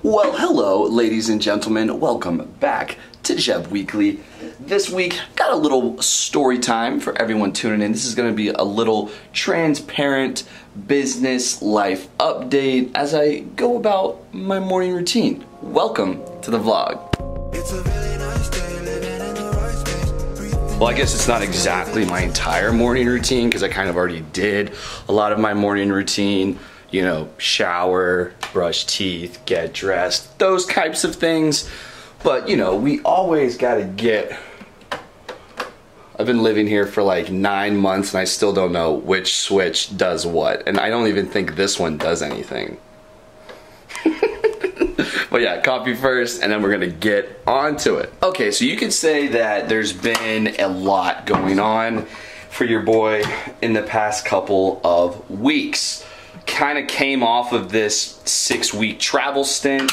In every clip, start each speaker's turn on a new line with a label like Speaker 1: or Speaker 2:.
Speaker 1: Well, hello, ladies and gentlemen. Welcome back to Jeb Weekly. This week, got a little story time for everyone tuning in. This is going to be a little transparent business life update as I go about my morning routine. Welcome to the vlog. It's a really nice day, living in the right space. Well, I guess it's not exactly my entire morning routine because I kind of already did a lot of my morning routine. You know, shower, brush teeth, get dressed, those types of things. But, you know, we always gotta get... I've been living here for like 9 months and I still don't know which switch does what. And I don't even think this one does anything. But yeah, coffee first and then we're gonna get onto it. Okay, so you could say that there's been a lot going on for your boy in the past couple of weeks. Kind of came off of this 6-week travel stint,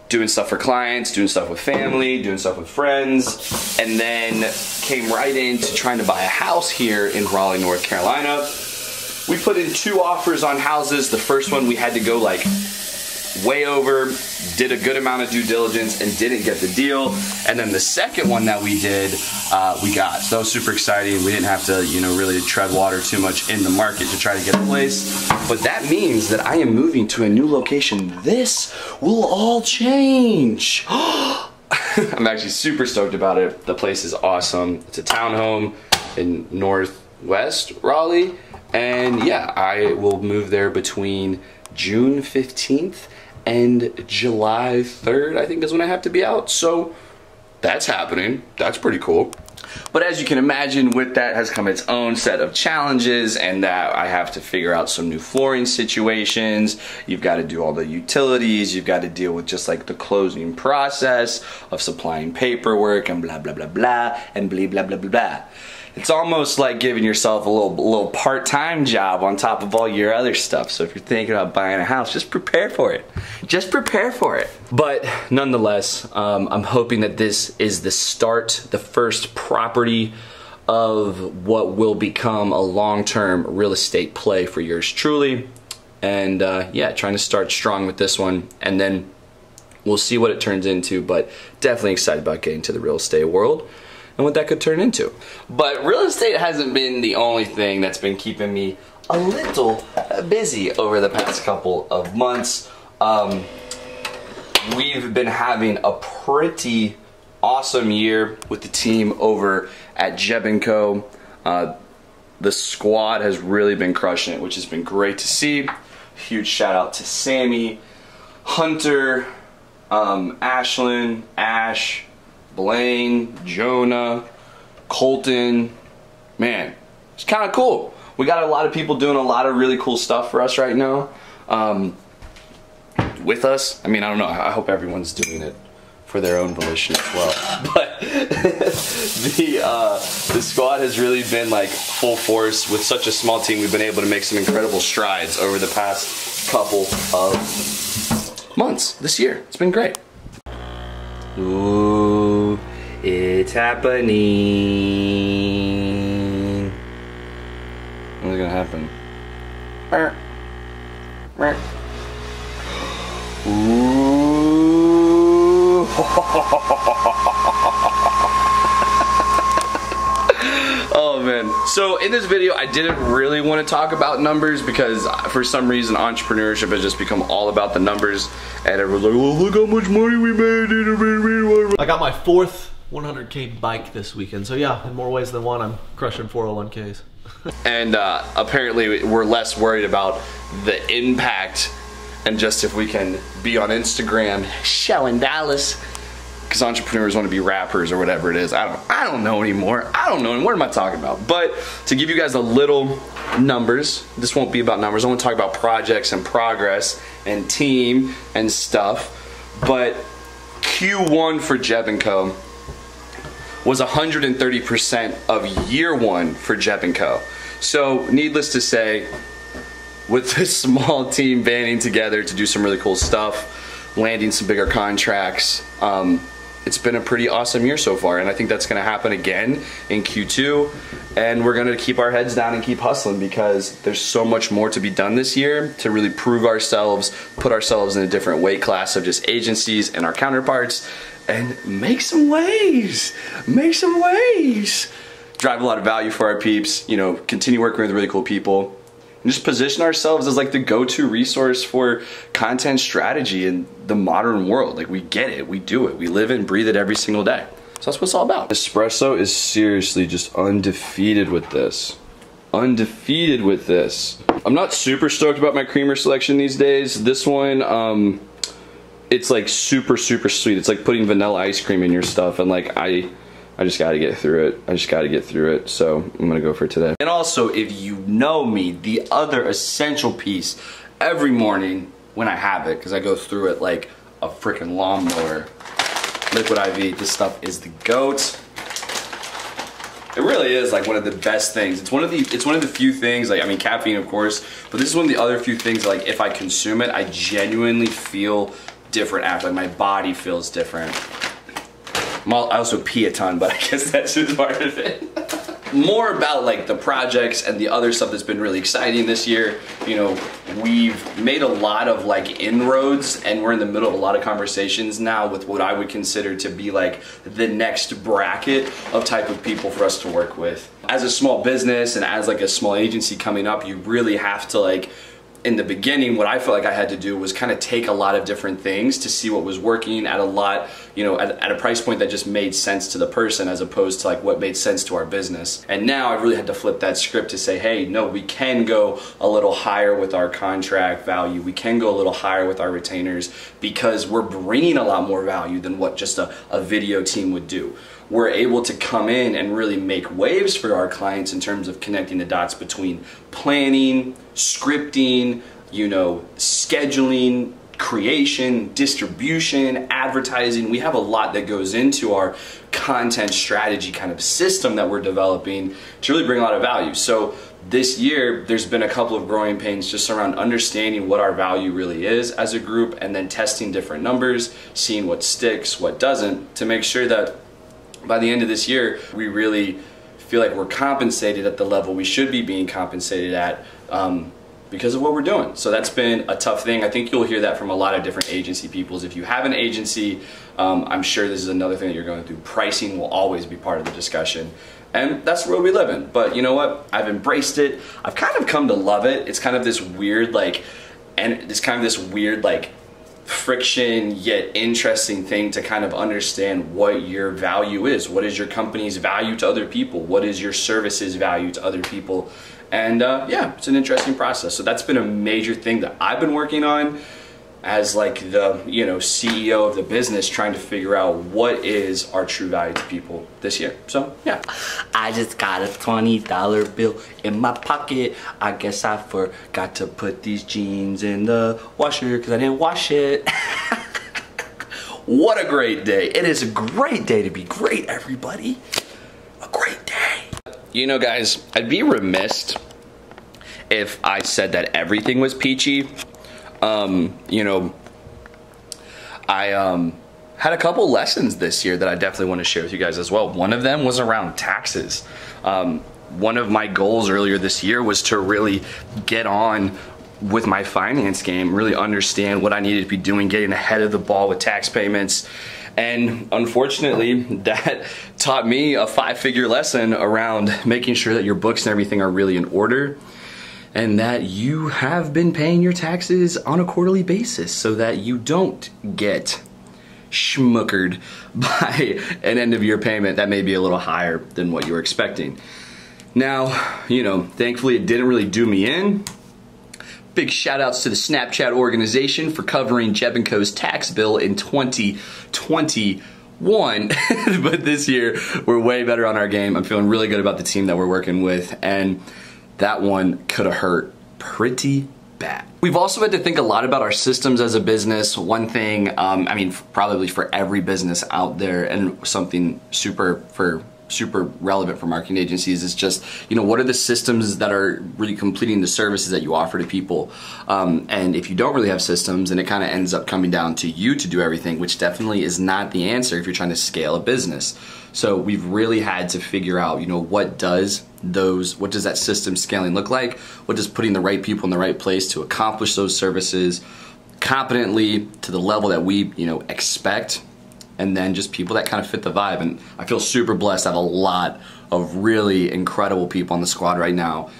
Speaker 1: doing stuff for clients, doing stuff with family, doing stuff with friends, and then came right into trying to buy a house here in Raleigh, North Carolina. We put in 2 offers on houses. The first one we had to go like way over, did a good amount of due diligence and didn't get the deal. And then the second one that we did, we got. So that was super exciting. We didn't have to, you know, really tread water too much in the market to try to get a place. But that means that I am moving to a new location. This will all change. I'm actually super stoked about it. The place is awesome. It's a townhome in Northwest Raleigh. And yeah, I will move there between June 15th and July 3rd, I think is when I have to be out. So that's happening. That's pretty cool. But as you can imagine, with that has come its own set of challenges, and that I have to figure out some new flooring situations. You've got to do all the utilities. You've got to deal with just like the closing process of supplying paperwork and blah, blah, blah, blah, and blah, blah, blah, blah, blah. It's almost like giving yourself a little part-time job on top of all your other stuff. So if you're thinking about buying a house, just prepare for it. Just prepare for it. But nonetheless, I'm hoping that this is the start, the first property of what will become a long-term real estate play for yours truly. And yeah, trying to start strong with this one, and then we'll see what it turns into, but definitely excited about getting to the real estate world and what that could turn into. But real estate hasn't been the only thing that's been keeping me a little busy over the past couple of months. We've been having a pretty awesome year with the team over at Jeb & Co. The squad has really been crushing it, which has been great to see. Huge shout out to Sammy, Hunter, Ashlyn, Ash, Blaine, Jonah, Colton. Man, it's kind of cool. We got a lot of people doing a lot of really cool stuff for us right now. With us, I mean, I don't know. I hope everyone's doing it for their own volition as well. But the squad has really been like full force. With such a small team, we've been able to make some incredible strides over the past couple of months this year. It's been great. Ooh, it's happening. What's gonna happen? Ooh. Oh man. So in this video I didn't really want to talk about numbers because for some reason entrepreneurship has just become all about the numbers, and everyone's like, well, look how much money we made.
Speaker 2: I got my 4th 100K bike this weekend, so yeah, in more ways than one I'm crushing 401Ks.
Speaker 1: And apparently we're less worried about the impact and just if we can be on Instagram showing dollars, because entrepreneurs want to be rappers or whatever it is. I don't know anymore. I don't know. What am I talking about? But to give you guys a little numbers, this won't be about numbers. I want to talk about projects and progress and team and stuff. But Q1 for Jeb & Co. was 130% of year 1 for Jeb & Co. So needless to say, with this small team banding together to do some really cool stuff, landing some bigger contracts, it's been a pretty awesome year so far, and I think that's gonna happen again in Q2, and we're gonna keep our heads down and keep hustling because there's so much more to be done this year to really prove ourselves, put ourselves in a different weight class of just agencies and our counterparts, and make some waves, drive a lot of value for our peeps, you know, continue working with really cool people, and just position ourselves as like the go-to resource for content strategy in the modern world. Like, we get it, we do it, we live and breathe it every single day. So that's what it's all about. Espresso is seriously just undefeated with this. Undefeated with this. I'm not super stoked about my creamer selection these days. This one, it's like super sweet. It's like putting vanilla ice cream in your stuff, and like I just gotta get through it. So I'm gonna go for today. And also, if you know me, the other essential piece every morning when I have it, because I go through it like a freaking lawnmower, Liquid IV. This stuff is the GOAT. It really is like one of the best things. It's one of the few things, like, I mean, caffeine of course, but this is one of the other few things, like, if I consume it, I genuinely feel different after. Like, my body feels different. I also pee a ton, but I guess that's just part of it. More about like the projects and the other stuff that's been really exciting this year. You know, we've made a lot of like inroads, and we're in the middle of a lot of conversations now with what I would consider to be like the next bracket of type of people for us to work with. As a small business and as like a small agency coming up, you really have to, like, in the beginning, what I felt like I had to do was kind of take a lot of different things to see what was working at a lot, you know, at a price point that just made sense to the person as opposed to like what made sense to our business. And now I really had to flip that script to say, hey, no, we can go a little higher with our contract value. We can go a little higher with our retainers because we're bringing a lot more value than what just a video team would do. We're able to come in and really make waves for our clients in terms of connecting the dots between planning, scripting, you know, scheduling, creation, distribution, advertising. We have a lot that goes into our content strategy kind of system that we're developing to really bring a lot of value. So this year, there's been a couple of growing pains just around understanding what our value really is as a group, and then testing different numbers, seeing what sticks, what doesn't, to make sure that by the end of this year, we really feel like we're compensated at the level we should be being compensated at because of what we're doing. So that's been a tough thing. I think you'll hear that from a lot of different agency peoples. If you have an agency, I'm sure this is another thing that you're going through. Pricing will always be part of the discussion. And that's the world we live in. But you know what? I've embraced it. I've kind of come to love it. It's kind of this weird, like, friction yet interesting thing to kind of understand what your value is. What is your company's value to other people? What is your service's value to other people? And yeah, it's an interesting process. So that's been a major thing that I've been working on as like the, you know, CEO of the business, trying to figure out what is our true value to people this year. So yeah.
Speaker 3: I just got a $20 bill in my pocket. I guess I forgot to put these jeans in the washer because I didn't wash it.
Speaker 1: What a great day. It is a great day to be great, everybody. A great day. You know, guys, I'd be remiss if I said that everything was peachy. You know, I had a couple lessons this year that I definitely want to share with you guys as well. One of them was around taxes. One of my goals earlier this year was to really get on with my finance game, really understand what I needed to be doing, getting ahead of the ball with tax payments. And unfortunately, that taught me a 5-figure lesson around making sure that your books and everything are really in order, and that you have been paying your taxes on a quarterly basis so that you don't get schmuckered by an end of year payment that may be a little higher than what you were expecting. Now, you know, thankfully it didn't really do me in. Big shout outs to the Snapchat organization for covering Jeb & Co.'s tax bill in 2021. But this year, we're way better on our game. I'm feeling really good about the team that we're working with, and that one could have hurt pretty bad. We've also had to think a lot about our systems as a business. One thing, I mean, probably for every business out there, and something super for super relevant for marketing agencies. It's just, you know, what are the systems that are really completing the services that you offer to people? And if you don't really have systems, then it kind of ends up coming down to you to do everything, which definitely is not the answer if you're trying to scale a business. So we've really had to figure out, you know, what does that system scaling look like? What does putting the right people in the right place to accomplish those services competently to the level that we, you know, expect? And then just people that kind of fit the vibe. And I feel super blessed to have a lot of really incredible people on the squad right now,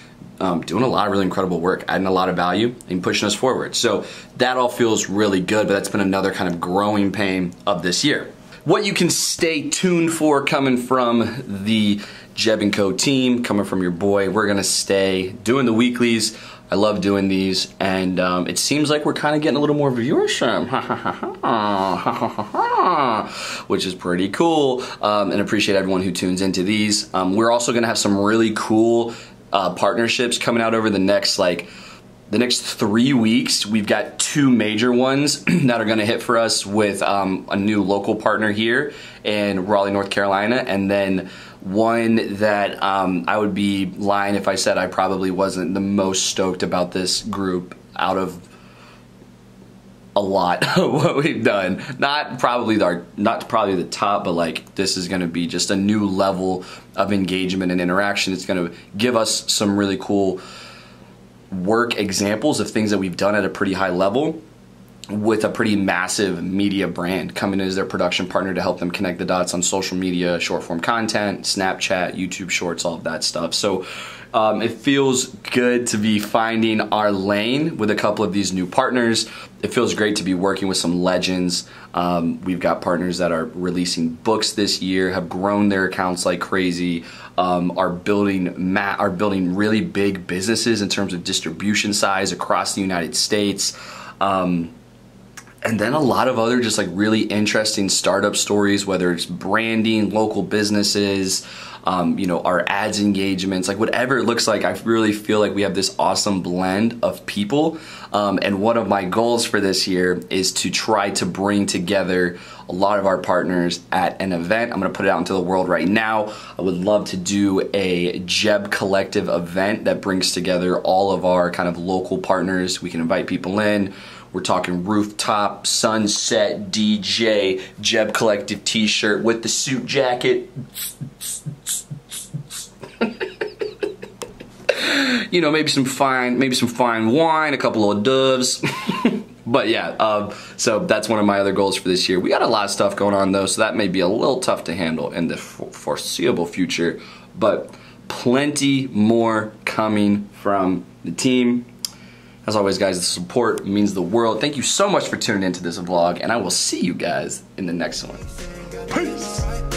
Speaker 1: doing a lot of really incredible work, adding a lot of value and pushing us forward. So that all feels really good, but that's been another kind of growing pain of this year. What you can stay tuned for coming from the Jeb & Co team, coming from your boy, we're gonna stay doing the weeklies. I love doing these, and it seems like we're kind of getting a little more viewership, which is pretty cool, and appreciate everyone who tunes into these. We're also gonna have some really cool partnerships coming out over the next 3 weeks. We've got 2 major ones that are gonna hit for us with a new local partner here in Raleigh, North Carolina, and then one that I would be lying if I said I probably wasn't the most stoked about this group out of a lot of what we've done. Not probably the top, but like this is gonna be just a new level of engagement and interaction. It's gonna give us some really cool work examples of things that we've done at a pretty high level with a pretty massive media brand coming in as their production partner to help them connect the dots on social media, short form content, Snapchat, YouTube Shorts, all of that stuff. So it feels good to be finding our lane with a couple of these new partners. It feels great to be working with some legends. We've got partners that are releasing books this year, have grown their accounts like crazy, are building really big businesses in terms of distribution size across the United States. And then a lot of other just like really interesting startup stories, whether it's branding, local businesses, you know, our ads engagements, like whatever it looks like. I really feel like we have this awesome blend of people. And one of my goals for this year is to try to bring together a lot of our partners at an event. I'm gonna put it out into the world right now. I would love to do a Jeb Collective event that brings together all of our kind of local partners. We can invite people in. We're talking rooftop, sunset, DJ, Jeb Collective t-shirt with the suit jacket. You know, maybe some fine wine, a couple of doves. But yeah, so that's one of my other goals for this year. We got a lot of stuff going on though, so that may be a little tough to handle in the foreseeable future, but plenty more coming from the team. As always, guys, the support means the world. Thank you so much for tuning into this vlog, and I will see you guys in the next one. Peace!